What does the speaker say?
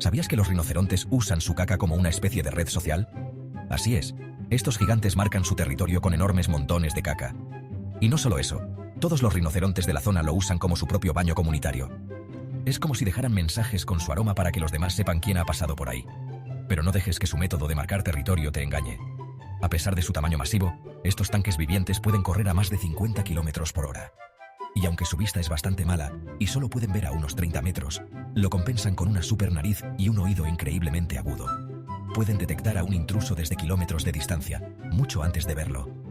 ¿Sabías que los rinocerontes usan su caca como una especie de red social? Así es, estos gigantes marcan su territorio con enormes montones de caca. Y no solo eso, todos los rinocerontes de la zona lo usan como su propio baño comunitario. Es como si dejaran mensajes con su aroma para que los demás sepan quién ha pasado por ahí. Pero no dejes que su método de marcar territorio te engañe. A pesar de su tamaño masivo, estos tanques vivientes pueden correr a más de 50 km/h. Y aunque su vista es bastante mala y solo pueden ver a unos 30 metros, lo compensan con una super nariz y un oído increíblemente agudo. Pueden detectar a un intruso desde kilómetros de distancia, mucho antes de verlo.